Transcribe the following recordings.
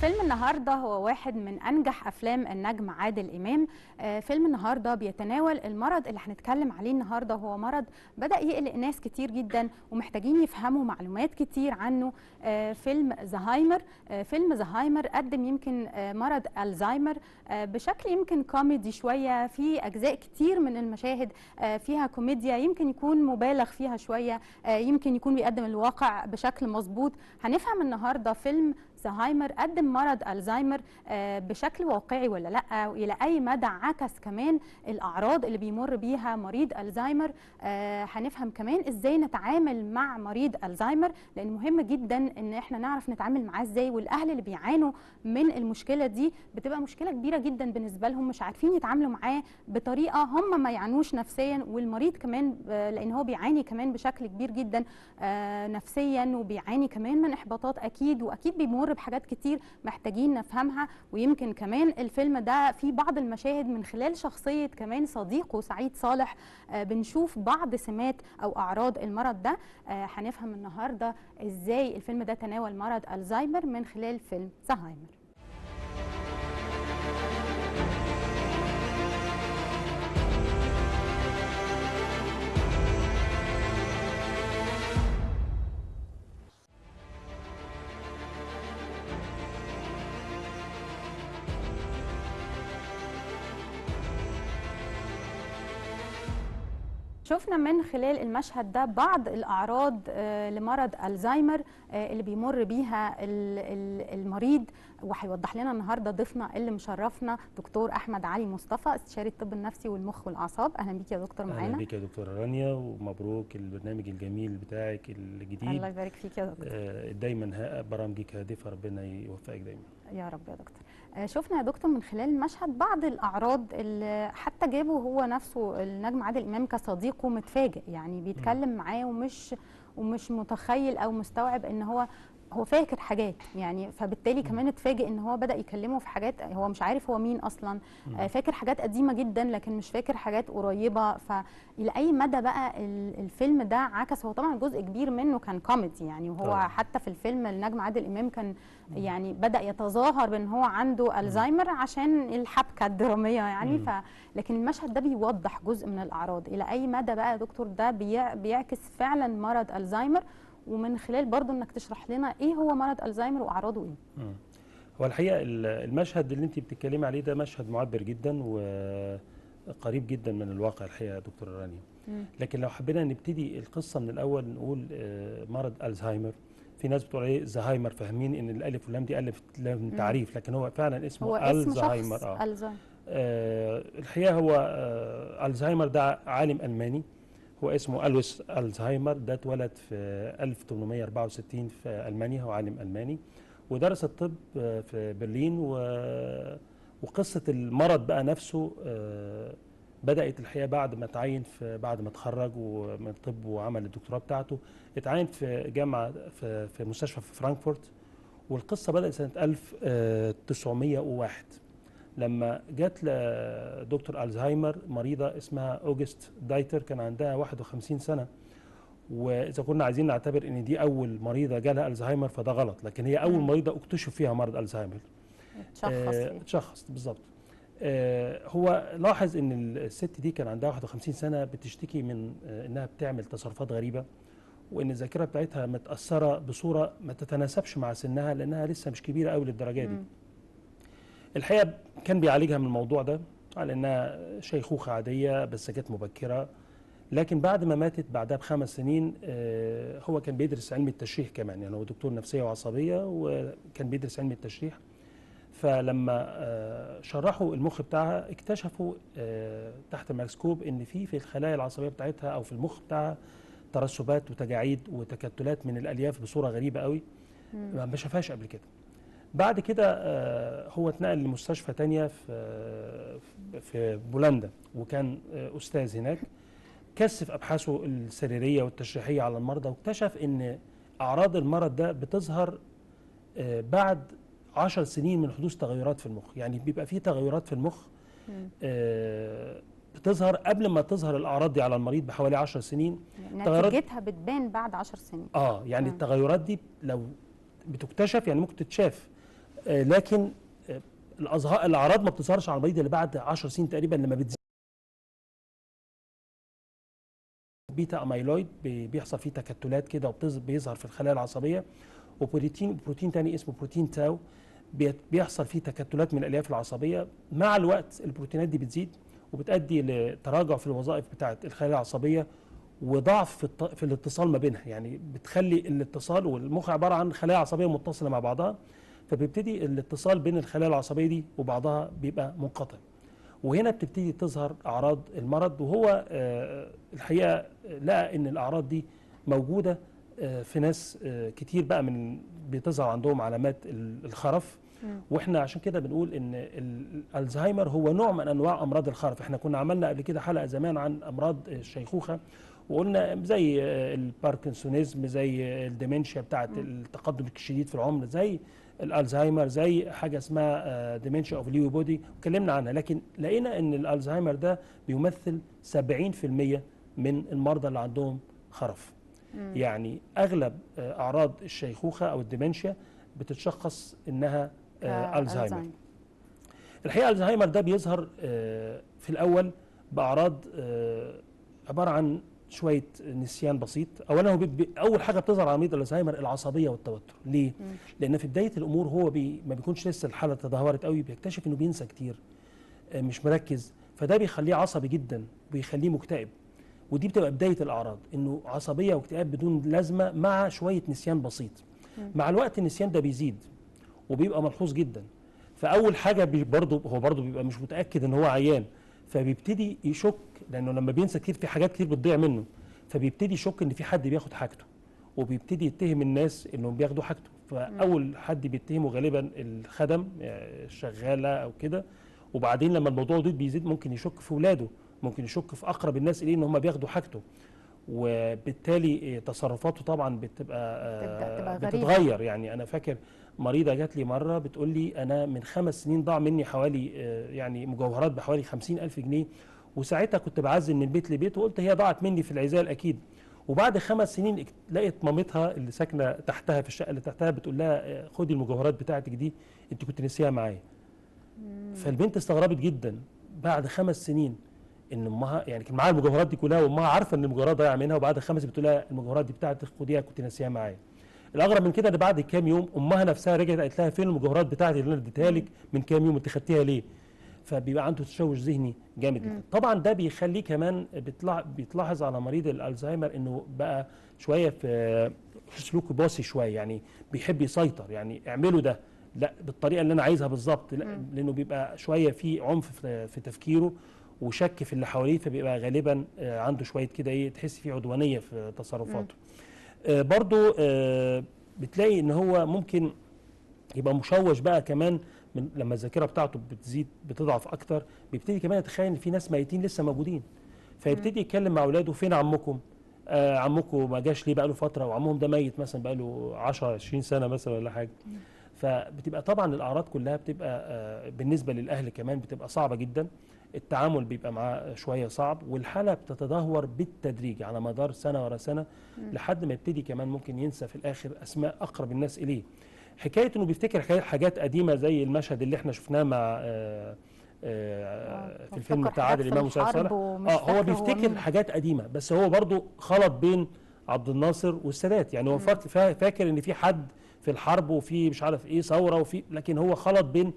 فيلم النهارده هو واحد من أنجح أفلام النجم عادل إمام. فيلم النهارده بيتناول المرض اللي هنتكلم عليه النهارده، هو مرض بدأ يقلق ناس كتير جدا ومحتاجين يفهموا معلومات كتير عنه. فيلم زهايمر. فيلم زهايمر قدم يمكن مرض الزهايمر بشكل يمكن كوميدي شوية، في أجزاء كتير من المشاهد فيها كوميديا، يمكن يكون مبالغ فيها شوية، يمكن يكون بيقدم الواقع بشكل مظبوط. هنفهم النهارده فيلم زهايمر قدم مرض الزهايمر بشكل واقعي ولا لا، والى اي مدى عكس كمان الاعراض اللي بيمر بيها مريض الزهايمر. هنفهم كمان ازاي نتعامل مع مريض الزهايمر، لان مهم جدا ان احنا نعرف نتعامل معاه ازاي. والاهل اللي بيعانوا من المشكله دي بتبقى مشكله كبيره جدا بالنسبه لهم، مش عارفين يتعاملوا معاه بطريقه هم ما يعانوش نفسيا، والمريض كمان لان هو بيعاني كمان بشكل كبير جدا نفسيا، وبيعاني كمان من احباطات اكيد، واكيد بيمر بحاجات كتير محتاجين نفهمها. ويمكن كمان الفيلم ده فيه بعض المشاهد من خلال شخصية كمان صديقه سعيد صالح، بنشوف بعض سمات أو أعراض المرض ده. هنفهم النهاردة إزاي الفيلم ده تناول مرض الزهايمر من خلال فيلم زهايمر. شفنا من خلال المشهد ده بعض الأعراض لمرض الزهايمر اللي بيمر بيها المريض، وهيوضح لنا النهارده ضيفنا اللي مشرفنا دكتور أحمد علي مصطفى، استشاري الطب النفسي والمخ والأعصاب. أهلا بيك يا دكتور معانا. أهلا بيك يا دكتورة رانيا، ومبروك البرنامج الجميل بتاعك الجديد. الله يبارك فيك يا دكتور. دايما برامجك هادفة، ربنا يوفقك دايما يا رب يا دكتور. شفنا يا دكتور من خلال المشهد بعض الأعراض اللي حتى جابه هو نفسه النجم عادل إمام كصديقه متفاجئ، يعني بيتكلم معاه ومش متخيل أو مستوعب إن هو فاكر حاجات، يعني فبالتالي كمان اتفاجئ ان هو بدأ يكلمه في حاجات هو مش عارف هو مين اصلا. فاكر حاجات قديمه جدا لكن مش فاكر حاجات قريبه. فالى اي مدى بقى الفيلم ده عكس، هو طبعا جزء كبير منه كان كوميدي يعني، وهو حتى في الفيلم النجم عادل امام كان يعني بدأ يتظاهر بان هو عنده الزهايمر عشان الحبكه الدراميه يعني. لكن المشهد ده بيوضح جزء من الاعراض. الى اي مدى بقى يا دكتور ده بيعكس فعلا مرض الزهايمر، ومن خلال برضو انك تشرح لنا ايه هو مرض الزهايمر واعراضه ايه؟ هو الحقيقه المشهد اللي انت بتتكلمي عليه ده مشهد معبر جدا وقريب جدا من الواقع الحقيقه يا دكتوره رانيا. لكن لو حبينا نبتدي القصه من الاول نقول مرض الزهايمر، في ناس بتقول عليه زهايمر، فاهمين ان الالف واللام دي الف لام تعريف، لكن هو فعلا اسمه الزهايمر. الحقيقه هو الزهايمر ده عالم الماني، هو اسمه ألويس الزهايمر، ده اتولد في 1864 في ألمانيا، هو عالم ألماني ودرس الطب في برلين. وقصة المرض بقى نفسه بدأت الحقيقة بعد ما تعين، بعد ما اتخرج من الطب وعمل الدكتوراه بتاعته، اتعين في جامعة في مستشفى في فرانكفورت. والقصة بدأت سنة 1901 لما جات لدكتور الزهايمر مريضه اسمها اوجست دايتر، كان عندها 51 سنه. واذا كنا عايزين نعتبر ان دي اول مريضه جالها الزهايمر فده غلط، لكن هي اول مريضه اكتشف فيها مرض الزهايمر. اتشخص بالظبط. هو لاحظ ان الست دي كان عندها 51 سنه بتشتكي من انها بتعمل تصرفات غريبه، وان الذاكره بتاعتها متاثره بصوره ما تتناسبش مع سنها، لانها لسه مش كبيره قوي للدرجه دي. الحقيقه كان بيعالجها من الموضوع ده على انها شيخوخه عاديه بس كانت مبكره. لكن بعد ما ماتت بعدها ب5 سنين، هو كان بيدرس علم التشريح كمان، يعني هو دكتور نفسيه وعصبيه وكان بيدرس علم التشريح. فلما شرحوا المخ بتاعها اكتشفوا تحت الميكروسكوب ان في الخلايا العصبيه بتاعتها او في المخ بتاعها ترسبات وتجاعيد وتكتلات من الالياف بصوره غريبه قوي ما شافهاش قبل كده. بعد كده هو اتنقل لمستشفى تانية في بولندا، وكان أستاذ هناك، كثف أبحاثه السريرية والتشريحية على المرضى، واكتشف أن أعراض المرض ده بتظهر بعد 10 سنين من حدوث تغيرات في المخ. يعني بيبقى فيه تغيرات في المخ بتظهر قبل ما تظهر الأعراض دي على المريض بحوالي 10 سنين. نتيجتها بتبان بعد 10 سنين. يعني التغيرات دي لو بتكتشف يعني ممكن تتشاف لكن الاعراض ما بتظهرش على المريض اللي بعد 10 سنين تقريبا، لما بتزيد بيتا اميلويد بيحصل فيه تكتلات كده وبيظهر في الخلايا العصبيه، وبروتين تاني اسمه بروتين تاو بيحصل فيه تكتلات من الالياف العصبيه. مع الوقت البروتينات دي بتزيد وبتؤدي لتراجع في الوظائف بتاعه الخلايا العصبيه وضعف في الاتصال ما بينها، يعني بتخلي الاتصال، والمخ عباره عن خلايا عصبيه متصله مع بعضها، فبيبتدي الاتصال بين الخلايا العصبيه دي وبعضها بيبقى منقطع، وهنا بتبتدي تظهر اعراض المرض. وهو الحقيقه لقى ان الاعراض دي موجوده في ناس كتير بقى من بتظهر عندهم علامات الخرف. واحنا عشان كده بنقول ان الزهايمر هو نوع من انواع امراض الخرف. احنا كنا عملنا قبل كده حلقه زمان عن امراض الشيخوخه، وقلنا زي الباركنسونيزم، زي الديمنشيا بتاعه التقدم الشديد في العمر، زي الالزهايمر، زي حاجه اسمها ديمنشيا اوف ليوي بودي، اتكلمنا عنها. لكن لقينا ان الالزهايمر ده بيمثل 70% من المرضى اللي عندهم خرف. يعني اغلب اعراض الشيخوخه او الديمنشيا بتتشخص انها الزهايمر. الحقيقه الزهايمر ده بيظهر في الاول باعراض عباره عن شويه نسيان بسيط. اولا هو اول حاجه بتظهر على مريض الزهايمر العصبيه والتوتر. ليه؟ لان في بدايه الامور هو ما بيكونش لسه الحاله تدهورت قوي، بيكتشف انه بينسى كتير، مش مركز، فده بيخليه عصبي جدا وبيخليه مكتئب. ودي بتبقى بدايه الاعراض، انه عصبيه واكتئاب بدون لازمه مع شويه نسيان بسيط. مع الوقت النسيان ده بيزيد وبيبقى ملحوظ جدا. فاول حاجه هو برضه بيبقى مش متاكد ان هو عيان، فبيبتدي يشك، لانه لما بينسى كتير في حاجات كتير بتضيع منه، فبيبتدي يشك ان في حد بياخد حاجته، وبيبتدي يتهم الناس انهم بياخدوا حاجته. فاول حد بيتهمه غالبا الخدم، الشغاله او كده. وبعدين لما الموضوع ده بيزيد ممكن يشك في اولاده، ممكن يشك في اقرب الناس اليه ان هم بياخدوا حاجته، وبالتالي تصرفاته طبعا بتبقى بتتغير. يعني انا فاكر مريضه جات لي مره بتقول لي انا من 5 سنين ضاع مني حوالي يعني مجوهرات بحوالي 50,000 جنيه، وساعتها كنت بعزل من بيت لبيت وقلت هي ضاعت مني في العزال اكيد. وبعد 5 سنين لقيت مامتها اللي ساكنه تحتها في الشقه اللي تحتها بتقول لها خدي المجوهرات بتاعتك دي انت كنت نسيها معايا. فالبنت استغربت جدا بعد 5 سنين ان امها يعني كان معاها المجوهرات دي كلها، وامها عارفه ان المجوهرات ضايعه منها، وبعد 5 بتقول لها المجوهرات دي بتاعتك خديها كنت ناسيها معايا. الاغرب من كده ان بعد كام يوم امها نفسها رجعت قالت لها فين المجوهرات بتاعتي اللي انا اديتها لك من كام يوم، انت خدتيها ليه؟ فبيبقى عنده تشوش ذهني جامد جدا. طبعا ده بيخليه كمان بيتلاحظ على مريض الالزهايمر انه بقى شويه في سلوك باسي شويه، يعني بيحب يسيطر، يعني اعملوا ده لا بالطريقه اللي انا عايزها بالظبط، لانه بيبقى شويه في عنف في تفكيره وشك في اللي حواليه، فبيبقى غالبا عنده شويه كده ايه، تحس فيه عدوانيه في تصرفاته. برضو بتلاقي ان هو ممكن يبقى مشوش بقى كمان من لما الذاكره بتاعته بتزيد بتضعف اكتر، بيبتدي كمان يتخيل ان في ناس ميتين لسه موجودين، فيبتدي يتكلم مع اولاده فين عمكم؟ عمكم ما جاش ليه بقى له فتره، وعمهم ده ميت مثلا بقى له 10 20 سنه مثلا ولا حاجه. فبتبقى طبعا الاعراض كلها بتبقى بالنسبه للاهل كمان بتبقى صعبه جدا، التعامل بيبقى معاه شويه صعب، والحاله بتتدهور بالتدريج على مدار سنه ورا سنه لحد ما يبتدي كمان ممكن ينسى في الاخر اسماء اقرب الناس اليه. حكايه انه بيفتكر حاجات قديمه زي المشهد اللي احنا شفناه مع في الفيلم بتاع عادل امام وسعاد صالح، هو بيفتكر حاجات قديمه، بس هو برضو خلط بين عبد الناصر والسادات. يعني هو فاكر ان في حد في الحرب وفي مش عارف ايه ثوره وفي، لكن هو خلط بين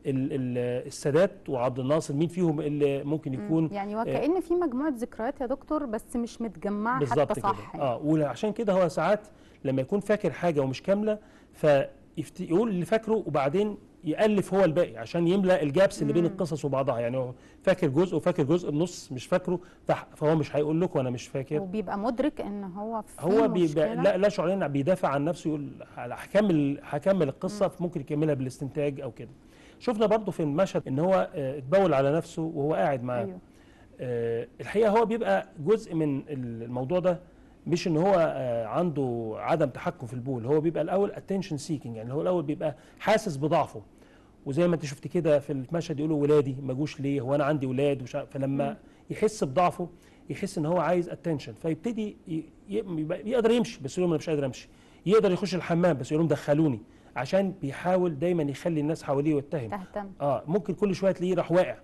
السادات وعبد الناصر، مين فيهم اللي ممكن يكون يعني وكأن في مجموعه ذكريات يا دكتور بس مش متجمعه حتى صح كده. وعشان كده هو ساعات لما يكون فاكر حاجه ومش كامله فيقول اللي فاكره وبعدين يألف هو الباقي عشان يملأ الجابس اللي بين القصص وبعضها. يعني هو فاكر جزء وفاكر جزء النص مش فاكره، فهو مش هيقول لكم انا مش فاكر، وبيبقى مدرك ان هو في بيبقى لا شعوريا بيدافع عن نفسه، يقول هكمل القصه، فممكن يكملها بالاستنتاج او كده. شفنا برضو في المشهد ان هو اتبول على نفسه وهو قاعد معاه. أيوه. الحقيقه هو بيبقى جزء من الموضوع ده، مش ان هو عنده عدم تحكم في البول، هو بيبقى الاول اتنشن سيكينج، يعني هو الاول بيبقى حاسس بضعفه، وزي ما انت شفت كده في المشهد يقولوا ولادي ما جوش ليه، هو انا عندي ولاد فلما يحس بضعفه يحس ان هو عايز اتنشن، فيبتدي يقدر يمشي بس يقول لهم انا مش قادر امشي، يقدر يخش الحمام بس يقول لهم دخلوني، عشان بيحاول دايما يخلي الناس حواليه يتهم. تهتم. ممكن كل شويه تلاقيه راح واقع.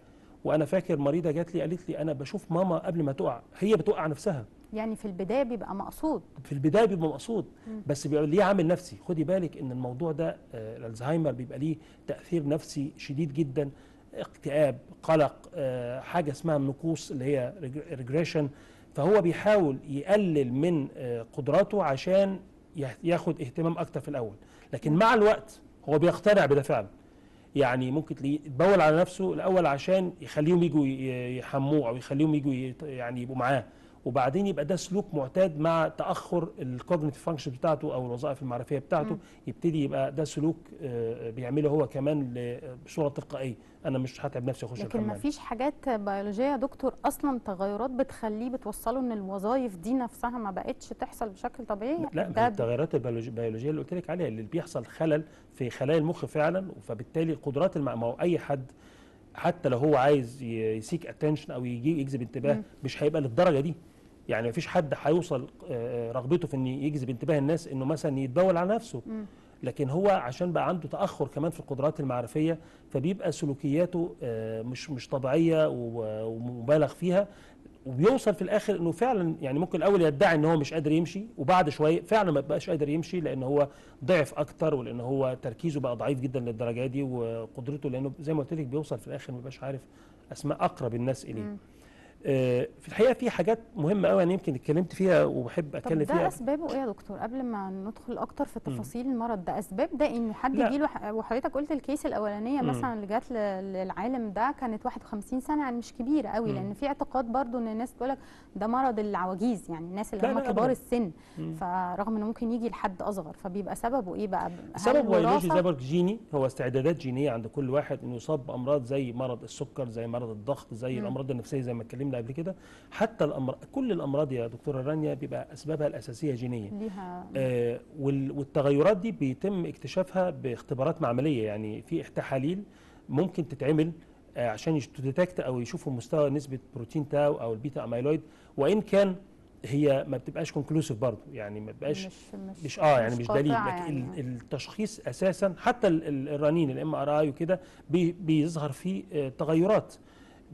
وانا فاكر مريضه جات لي قالت لي انا بشوف ماما قبل ما تقع هي بتوقع نفسها. يعني في البدايه بيبقى مقصود. في البدايه بيبقى مقصود، بس بيبقى ليه عامل نفسي. خدي بالك ان الموضوع ده الالزهايمر بيبقى ليه تاثير نفسي شديد جدا، اكتئاب، قلق، حاجه اسمها النقوص اللي هي ريجريشن. فهو بيحاول يقلل من قدراته عشان ياخد اهتمام اكتر في الاول، لكن مع الوقت هو بيقتنع بده فعلا. يعني ممكن تلاقيه يتبول على نفسه الاول عشان يخليهم يجوا يحموه او يخليهم يجوا يعني يبقوا معاه، وبعدين يبقى ده سلوك معتاد مع تاخر الكوجنيتيف فانكشن بتاعته او الوظائف المعرفيه بتاعته. يبتدي يبقى ده سلوك بيعمله هو كمان بصوره تلقائيه، انا مش هتعب نفسي اخش لكن الحمام. ما فيش حاجات بيولوجيه يا دكتور اصلا تغيرات بتخليه بتوصله ان الوظائف دي نفسها ما بقتش تحصل بشكل طبيعي؟ لا، التغيرات البيولوجيه اللي قلت لك عليها اللي بيحصل خلل في خلايا المخ فعلا، فبالتالي القدرات ما هو اي حد حتى لو هو عايز يسيك اتنشن او يجي يجذب انتباه مش هيبقى للدرجه دي. يعني مفيش حد هيوصل رغبته في ان يجذب انتباه الناس انه مثلا يتبول على نفسه. لكن هو عشان بقى عنده تاخر كمان في القدرات المعرفيه، فبيبقى سلوكياته مش طبيعيه ومبالغ فيها، وبيوصل في الاخر انه فعلا يعني ممكن الاول يدعي ان هو مش قادر يمشي، وبعد شويه فعلا ما بقاش قادر يمشي لان هو ضعف اكتر، ولان هو تركيزه بقى ضعيف جدا للدرجه دي، وقدرته لانه زي ما قلت لك بيوصل في الاخر ما بيبقاش عارف اسماء اقرب الناس اليه. في الحقيقه في حاجات مهمه قوي يعني يمكن اتكلمت فيها وبحب اتكلم فيها. طب ده اسبابه ايه يا دكتور قبل ما ندخل اكتر في تفاصيل المرض ده؟ اسباب ده ان حد يجي له، وحضرتك قلت الكيس الاولانيه مثلا اللي جات للعالم ده كانت 51 سنه، يعني مش كبيره قوي، لان في اعتقاد برضو ان الناس تقول لك ده مرض العواجيز، يعني الناس اللي هم كبار السن، فرغم انه ممكن يجي لحد اصغر، فبيبقى سببه ايه بقى؟ سبب بيولوجي زي ما جيني، هو استعدادات جينيه عند كل واحد انه يصاب بامراض زي مرض السكر، زي مرض الضغط، زي الامراض النفسيه زي ما اتكلمنا قبل كده. حتى الامراض، كل الامراض يا دكتوره رانيا بيبقى اسبابها الاساسيه جينيه ليها. والتغيرات دي بيتم اكتشافها باختبارات معمليه، يعني في تحاليل ممكن تتعمل عشان تديتكت او يشوفوا مستوى نسبه بروتين تاو او البيتا اميلويد، وان كان هي ما بتبقاش كونكلوسيف برضه، يعني ما بتبقاش مش دليل، لكن يعني التشخيص اساسا حتى الرنين الام ار اي وكده بيظهر فيه تغيرات.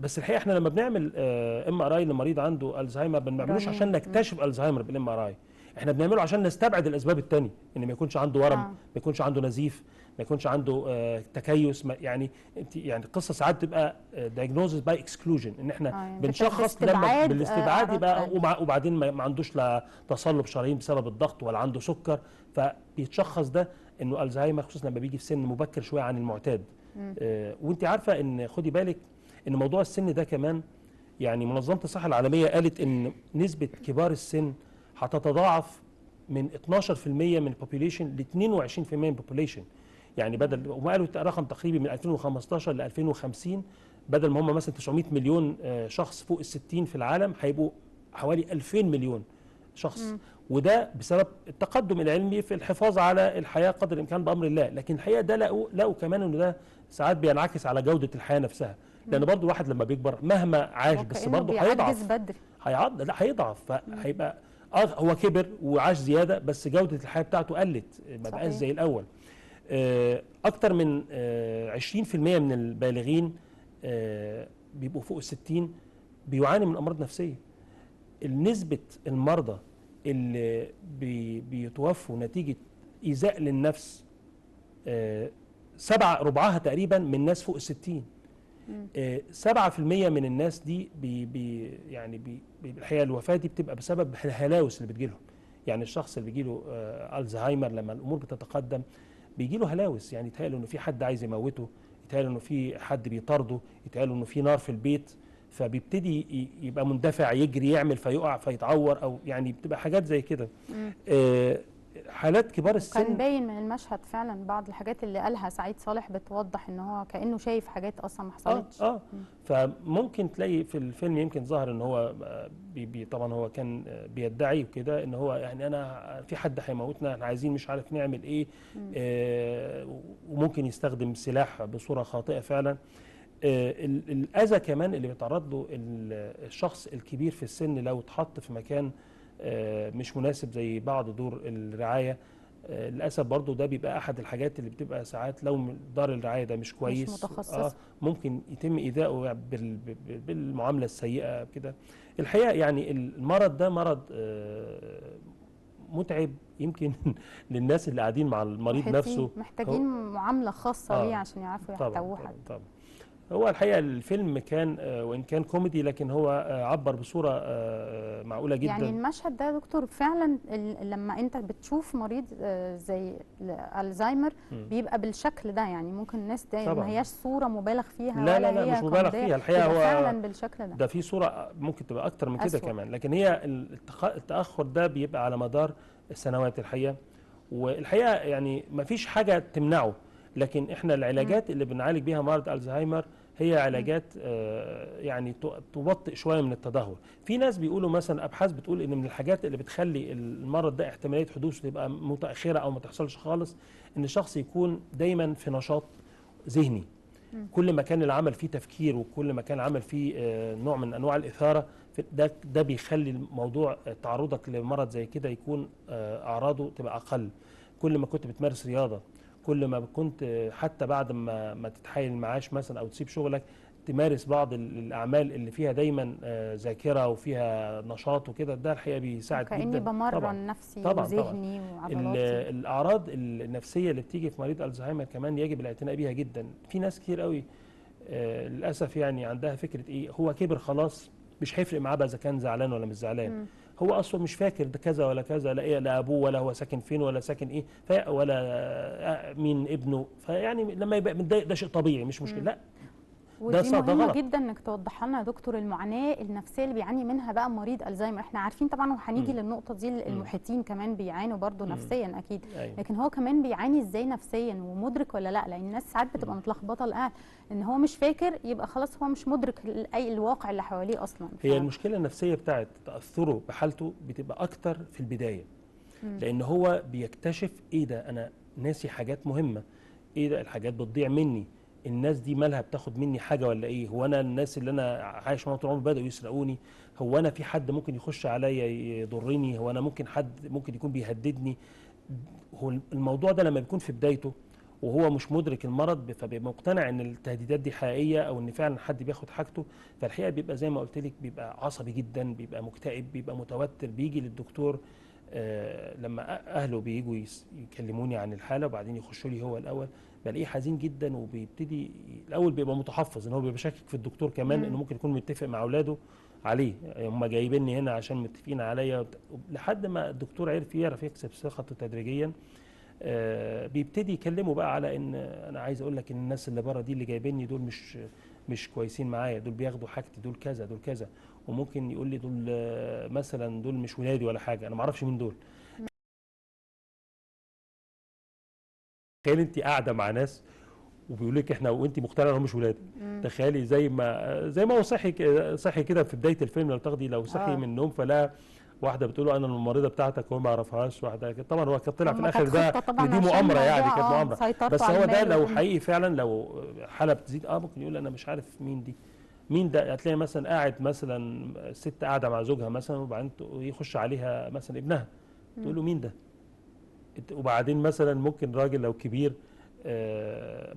بس الحقيقه احنا لما بنعمل ام ار اي لمريض عنده الزهايمر ما بنعملوش عشان نكتشف الزهايمر بالام ار اي، احنا بنعمله عشان نستبعد الاسباب الثانيه، ان ما يكونش عنده ورم، ما يكونش عنده نزيف، ما يكونش عنده تكيس، يعني يعني القصه ساعات تبقى دايجنوزز باي اكسكلوجن، ان احنا يعني بنشخص لما بالاستبعاد يبقى وبعدين ما عندوش لا تصلب شرايين بسبب الضغط ولا عنده سكر، فبيتشخص ده انه الزهايمر، خصوصا لما بيجي في سن مبكر شويه عن المعتاد. وانت عارفه ان خدي بالك ان موضوع السن ده كمان، يعني منظمه الصحه العالميه قالت ان نسبه كبار السن هتتضاعف من 12% من البوبوليشن ل 22% من البوبوليشن. يعني بدل، وما قالوا رقم تقريبي من 2015 ل 2050 بدل ما هم مثلا 900 مليون شخص فوق ال60 في العالم، هيبقوا حوالي 2000 مليون شخص. وده بسبب التقدم العلمي في الحفاظ على الحياه قدر الامكان بامر الله، لكن الحقيقه ده لقوا كمان انه ده ساعات بينعكس على جوده الحياه نفسها، لان برضه الواحد لما بيكبر مهما عاش بس برضه هيضعف، هيضعف، فهيبقى هو كبر وعاش زياده بس جوده الحياه بتاعته قلت، ما بقاش زي الاول. اكتر من 20% من البالغين بيبقوا فوق ال60 بيعاني من امراض نفسيه. نسبه المرضى اللي بيتوفوا نتيجه ايذاء للنفس ربعها تقريبا من ناس فوق ال60. 7% من الناس دي يعني الحقيقه الوفاه دي بتبقى بسبب الهلاوس اللي بتجيلهم. يعني الشخص اللي بيجيله الزهايمر لما الامور بتتقدم بيجيله هلاوس، يعني يتهيأ له انه في حد عايز يموته، يتهيأ له انه في حد بيطارده، يتهيأ له انه في نار في البيت، فبيبتدي يبقى مندفع يجري يعمل فيقع فيتعور، او يعني بتبقى حاجات زي كده. حالات كبار السن كان باين من المشهد فعلا بعض الحاجات اللي قالها سعيد صالح بتوضح ان هو كانه شايف حاجات اصلا ما حصلتش. فممكن تلاقي في الفيلم يمكن ظهر ان هو طبعا هو كان بيدعي وكده ان هو يعني انا في حد هيموتنا، احنا عايزين مش عارف نعمل ايه، وممكن يستخدم سلاح بصوره خاطئه فعلا. الاذى كمان اللي بيتعرض له الشخص الكبير في السن لو اتحط في مكان مش مناسب زي بعض دور الرعايه، للاسف برضو ده بيبقى احد الحاجات اللي بتبقى ساعات لو دار الرعايه ده مش كويس، مش متخصص. ممكن يتم ايذائه بالمعامله السيئه كده. الحقيقه يعني المرض ده مرض متعب يمكن للناس اللي قاعدين مع المريض نفسه، محتاجين معامله خاصه ليه عشان يعرفوا يحتووه حد. طبعا. هو الحقيقه الفيلم كان وان كان كوميدي لكن هو عبر بصوره معقوله جدا. يعني المشهد ده يا دكتور فعلا لما انت بتشوف مريض زي الزهايمر بيبقى بالشكل ده، يعني ممكن الناس ده ما هياش صوره مبالغ فيها لا ولا لا هي مش مبالغ فيها الحقيقه، هو فعلا بالشكل ده في صوره ممكن تبقى اكتر من كده كمان، لكن هي التاخر ده بيبقى على مدار السنوات الحقيقه. والحقيقه يعني ما فيش حاجه تمنعه، لكن احنا العلاجات اللي بنعالج بيها مرض الزهايمر هي علاجات يعني تبطئ شويه من التدهور. في ناس بيقولوا مثلا ابحاث بتقول ان من الحاجات اللي بتخلي المرض ده احتماليه حدوثه تبقى متاخره او ما تحصلش خالص ان الشخص يكون دايما في نشاط ذهني. كل ما كان العمل فيه تفكير وكل ما كان العمل فيه نوع من انواع الاثاره، ده بيخلي الموضوع تعرضك لمرض زي كده يكون اعراضه تبقى اقل. كل ما كنت بتمارس رياضه، كل ما كنت حتى بعد ما تتحايل المعاش مثلا او تسيب شغلك تمارس بعض الاعمال اللي فيها دايما ذاكره وفيها نشاط وكده، ده الحقيقه بيساعد جدا. كأني بمرن نفسي وذهني وعضلاتي. الاعراض النفسيه اللي بتيجي في مريض الزهايمر كمان يجب الاعتناء بيها جدا. في ناس كتير قوي للاسف يعني عندها فكره ايه، هو كبر خلاص مش هيفرق معاه بقى اذا كان زعلان ولا مش زعلان. هو اصلا مش فاكر ده كذا ولا كذا، لا ايه، لا ابوه ولا هو ساكن فين ولا ساكن ايه ولا مين ابنه، فيعني لما يبقى متضايق ده شيء طبيعي مش مشكله. لا ودي مهمه جدا انك توضح لنا يا دكتور المعاناه النفسيه اللي بيعاني منها بقى مريض الزهايمر. احنا عارفين طبعا وهنيجي للنقطه دي، المحيطين كمان بيعانوا برضه نفسيا اكيد. لكن هو كمان بيعاني ازاي نفسيا ومدرك ولا لا؟ لان الناس ساعات بتبقى متلخبطه الان ان هو مش فاكر يبقى خلاص هو مش مدرك اي الواقع اللي حواليه اصلا. هي المشكله النفسيه بتاعت تاثره بحالته بتبقى اكتر في البدايه، لان هو بيكتشف ايه ده، انا ناسي حاجات مهمه، ايه ده الحاجات بتضيع مني، الناس دي مالها بتاخد مني حاجه ولا ايه، هو انا الناس اللي انا عايش معاهم طول عمري بداوا يسرقوني، هو انا في حد ممكن يخش عليا يضرني، هو انا ممكن حد ممكن يكون بيهددني. هو الموضوع ده لما بيكون في بدايته وهو مش مدرك المرض فبيبقى مقتنع ان التهديدات دي حقيقيه او ان فعلا حد بياخد حاجته، فالحقيقه بيبقى زي ما قلت لك بيبقى عصبي جدا، بيبقى مكتئب، بيبقى متوتر، بيجي للدكتور لما اهله بييجوا يكلموني عن الحاله وبعدين يخشوا لي هو الاول بلاقيه حزين جدا، وبيبتدي الاول بيبقى متحفظ ان هو بيبقى شاكك في الدكتور كمان انه ممكن يكون متفق مع اولاده عليه، هم جايبيني هنا عشان متفقين عليا، لحد ما الدكتور يعرف يكسب ثقته تدريجيا. بيبتدي يكلمه بقى على ان انا عايز اقول لك ان الناس اللي بره دي اللي جايبيني دول مش كويسين معايا، دول بياخدوا حاجتي، دول كذا دول كذا، وممكن يقول لي دول مثلا دول مش ولادي ولا حاجه، انا ما اعرفش مين دول. تخيل انت قاعده مع ناس وبيقول لك احنا وانت مقتنعه ان هم مش ولادك. تخيلي زي ما هو صحي كده في بدايه الفيلم، لو صحي من النوم فلا واحده بتقول له انا الممرضه بتاعتك وهو ما يعرفهاش، واحده طبعا هو كان طلع في الاخر ده دي مؤامره، يعني كانت مؤامره، بس هو ده لو حقيقي فعلا لو حاله بتزيد ممكن يقول انا مش عارف مين دي، مين ده. هتلاقي مثلا قاعد مثلا ست قاعده مع زوجها مثلا وبعدين يخش عليها مثلا ابنها تقول له مين ده، وبعدين مثلا ممكن راجل لو كبير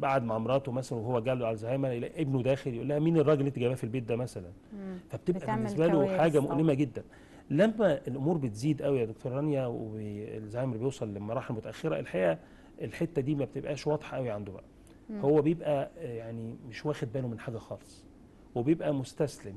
قعد مع مراته مثلا وهو جاله الزهايمر يلاقي ابنه داخل يقول لها مين الراجل اللي انت جايباه في البيت ده مثلا، فبتبقى بالنسبه له حاجه مؤلمه جدا. لما الامور بتزيد قوي يا دكتور رانيا والزهايمر بيوصل لمراحل متاخره، الحقيقه الحته دي ما بتبقاش واضحه قوي عنده بقى، هو بيبقى يعني مش واخد باله من حاجه خالص وبيبقى مستسلم.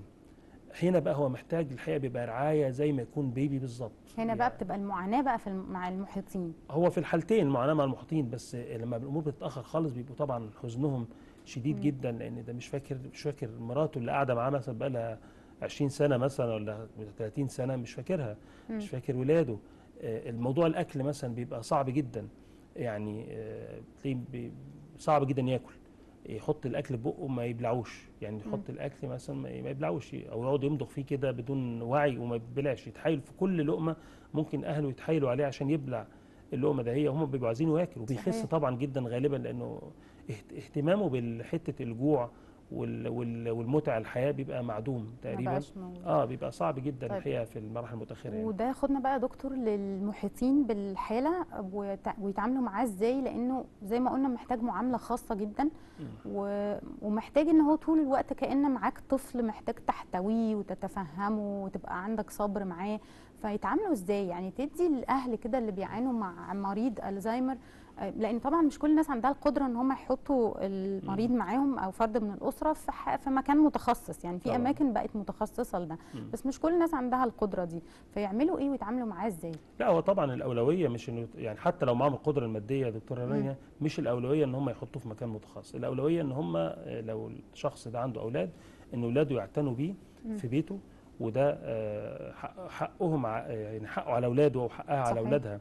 هنا بقى هو محتاج الحقيقه بيبقى رعايه زي ما يكون بيبي بالظبط. هنا بقى بتبقى المعاناه بقى مع المحيطين. هو في الحالتين المعاناه مع المحيطين، بس لما الامور بتتاخر خالص بيبقوا طبعا حزنهم شديد جدا، لان ده مش فاكر مراته اللي قاعده معاه مثلا بقى لها 20 سنه مثلا ولا 30 سنه مش فاكرها، مش فاكر ولاده. الموضوع الاكل مثلا بيبقى صعب جدا، يعني صعب جدا ياكل، يحط الاكل في بقه ما يبلعوش، يعني يحط الاكل مثلا ما يبلعوش او يقعد يمضغ فيه كده بدون وعي وما يبلعش، يتحايل في كل لقمه ممكن اهله يتحايلوا عليه عشان يبلع اللقمه ده، هم بيبقوا عايزينه ياكل وبيخس طبعا جدا غالبا لانه اهتمامه بحته الجوع والمتع الحياه بيبقى معدوم تقريبا. بيبقى صعب جدا الحقيقه في المراحل المتاخره يعني. وده ياخدنا بقى يا دكتور للمحيطين بالحاله ويتعاملوا معاه ازاي، لانه زي ما قلنا محتاج معامله خاصه جدا ومحتاج ان هو طول الوقت كأن معاك طفل، محتاج تحتويه وتتفهمه وتبقى عندك صبر معاه. فيتعاملوا ازاي يعني؟ تدي الاهل كده اللي بيعانوا مع مريض الزهايمر، لان طبعا مش كل الناس عندها القدره ان هم يحطوا المريض معاهم او فرد من الاسره في مكان متخصص، يعني في اماكن بقت متخصصه لده، بس مش كل الناس عندها القدره دي. فيعملوا ايه ويتعاملوا معاه ازاي؟ لا هو طبعا الاولويه مش انه يعني حتى لو معاهم القدره الماديه يا دكتوره رانيا، مش الاولويه ان هم يحطوه في مكان متخصص، الاولويه ان هم لو الشخص ده عنده اولاد ان اولاده يعتنوا بيه في بيته، وده حقهم يعني حقه على اولاده وحقها على اولادها.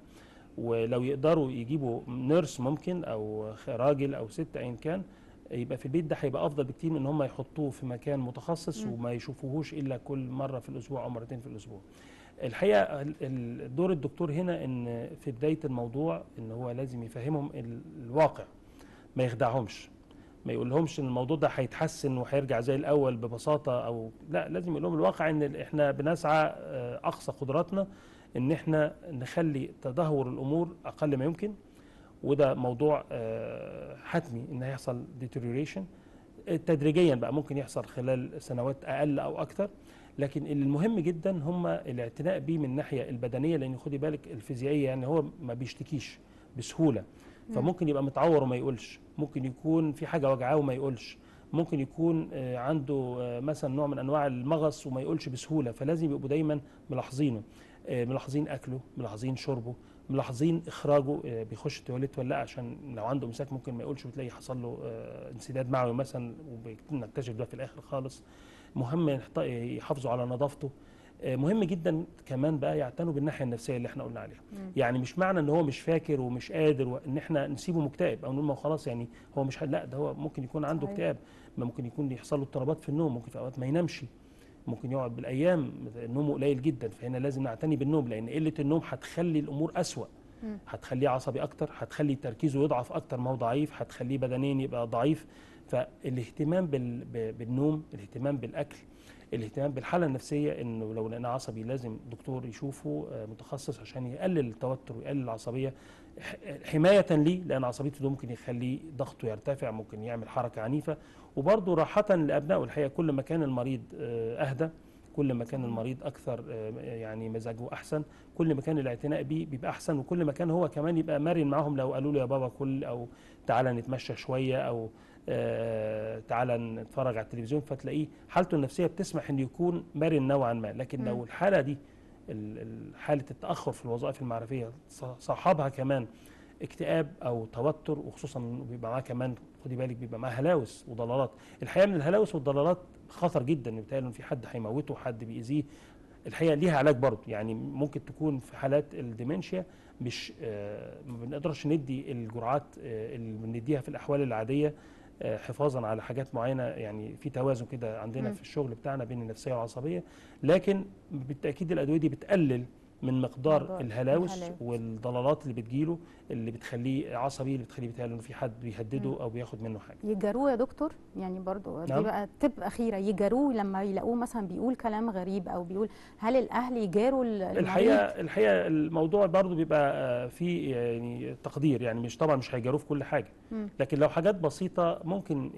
ولو يقدروا يجيبوا نيرس ممكن او راجل او ست ايا كان يبقى في البيت، ده هيبقى افضل بكتير من ان هم يحطوه في مكان متخصص وما يشوفوهوش الا كل مره في الاسبوع او مرتين في الاسبوع. الحقيقه دور الدكتور هنا ان في بدايه الموضوع ان هو لازم يفهمهم الواقع، ما يخدعهمش، ما يقولهمش ان الموضوع ده هيتحسن وهيرجع زي الاول ببساطه، او لا، لازم يقول لهم الواقع ان احنا بنسعى اقصى قدراتنا ان احنا نخلي تدهور الامور اقل ما يمكن، وده موضوع حتمي ان هيحصل deterioration تدريجيا بقى، ممكن يحصل خلال سنوات اقل او اكتر، لكن المهم جدا هم الاعتناء بيه من الناحيه البدنيه، لان خدي بالك الفيزيائيه يعني هو ما بيشتكيش بسهوله، فممكن يبقى متعور وما يقولش، ممكن يكون في حاجه وجعاه وما يقولش، ممكن يكون عنده مثلا نوع من انواع المغص وما يقولش بسهوله، فلازم يبقوا دايما ملاحظينه، ملاحظين اكله، ملاحظين شربه، ملاحظين اخراجه بيخش التواليت ولا لا، عشان لو عنده امساك ممكن ما يقولش وتلاقي حصل له انسداد معوي مثلا وبنكتشف ده في الاخر خالص. مهم يحافظوا على نظافته. مهم جدا كمان بقى يعتنوا بالناحيه النفسيه اللي احنا قلنا عليها. يعني مش معنى ان هو مش فاكر ومش قادر ان احنا نسيبه مكتئب او نقول ما خلاص يعني هو مش لا، ده هو ممكن يكون عنده اكتئاب، ممكن يكون يحصل له اضطرابات في النوم، ممكن في اوقات ما ينامش، ممكن يقعد بالايام نومه قليل جدا، فهنا لازم نعتني بالنوم، لان قله النوم هتخلي الامور اسوأ، هتخليه عصبي اكتر، هتخلي تركيزه يضعف اكتر ما هو ضعيف، هتخليه بدنيا يبقى ضعيف. فالاهتمام بالنوم، الاهتمام بالاكل، الاهتمام بالحاله النفسيه، انه لو لقينا عصبي لازم دكتور يشوفه متخصص عشان يقلل التوتر ويقلل العصبيه، حمايه ليه، لان عصبيته ده ممكن يخليه ضغطه يرتفع، ممكن يعمل حركه عنيفه، وبرضه راحه لابنائه. الحقيقه كل ما كان المريض اهدى، كل ما كان المريض اكثر يعني مزاجه احسن، كل ما كان الاعتناء بيه بيبقى احسن، وكل ما كان هو كمان يبقى مرن معاهم، لو قالوا له يا بابا كل، او تعالى نتمشى شويه، او تعالى نتفرج على التلفزيون، فتلاقيه حالته النفسيه بتسمح انه يكون مرن نوعا ما. لكن لو الحاله دي حاله التاخر في الوظائف المعرفيه صاحبها كمان اكتئاب او توتر، وخصوصا بيبقى معاه كمان خدي بالك بيبقى معاه هلاوس وضلالات. الحقيقه من الهلاوس والضلالات خطر جدا، بيتهيأله ان في حد هيموته، حد بيأذيه. الحقيقه ليها علاج برضه، يعني ممكن تكون في حالات الديمنشيا مش ما بنقدرش ندي الجرعات اللي بنديها في الاحوال العاديه حفاظا على حاجات معينه، يعني في توازن كده عندنا في الشغل بتاعنا بين النفسيه والعصبيه، لكن بالتاكيد الادويه دي بتقلل من مقدار الهلاوس والضلالات اللي بتجيله، اللي بتخليه عصبي، اللي بتخليه بيتهيأله انه في حد بيهدده او بياخد منه حاجه. يجاروه يا دكتور؟ يعني برضو دي بقى تب اخيره، يجاروه لما يلاقوه مثلا بيقول كلام غريب او بيقول، هل الاهل يجاروا المريض؟ الحقيقه الموضوع برضو بيبقى فيه يعني تقدير، يعني مش طبعا مش هيجاروه في كل حاجه، لكن لو حاجات بسيطه ممكن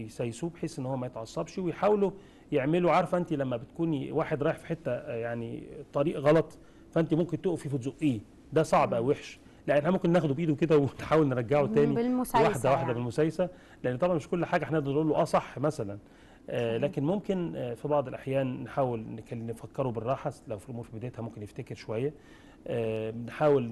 يسيسوه بحيث ان هو ما يتعصبش، ويحاولوا يعملوا، عارفه انت لما بتكوني واحد رايح في حته يعني طريق غلط، فانت ممكن تقفي وتزقيه، ده صعب او وحش، لا احنا ممكن ناخده بايده كده ونحاول نرجعه تاني بالمسايسه، واحده واحده يعني بالمسايسه، لان طبعا مش كل حاجه هنقدر نقول له صح مثلا، لكن ممكن في بعض الاحيان نحاول نفكره بالراحه، لو في الامور في بدايتها ممكن يفتكر شويه، نحاول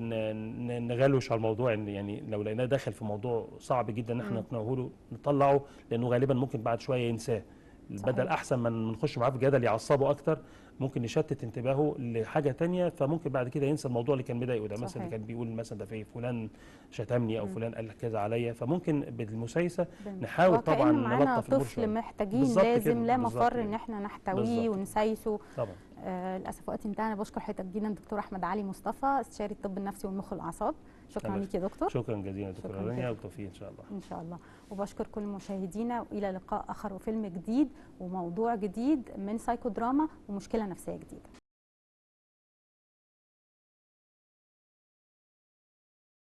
نغلوش على الموضوع، ان يعني لو لقيناه داخل في موضوع صعب جدا ان احنا نقنعه له نطلعه، لانه غالبا ممكن بعد شويه ينساه، بدل احسن ما نخش معاه في جدل يعصبه اكتر، ممكن نشتت انتباهه لحاجه ثانيه، فممكن بعد كده ينسى الموضوع اللي كان مضايقه ده، مثلا اللي كان بيقول مثلا ده في فلان شتمني او فلان قال كذا عليا، فممكن بالمسايسه نحاول طبعا نلطف الامور شويه. طفل محتاجين لازم لا مفر ان احنا نحتويه ونسايسه طبعا. للاسف وقتي انتهى. انا بشكر حضرتك جدا دكتور احمد علي مصطفى، استشاري الطب النفسي والمخ والاعصاب. شكرا ليك يا دكتور. شكرا جزيلا دكتور رانيا، والتوفيق ان شاء الله. ان شاء الله. وبشكر كل مشاهدينا، والى لقاء اخر وفيلم جديد وموضوع جديد من سايكو دراما ومشكله نفسيه جديده.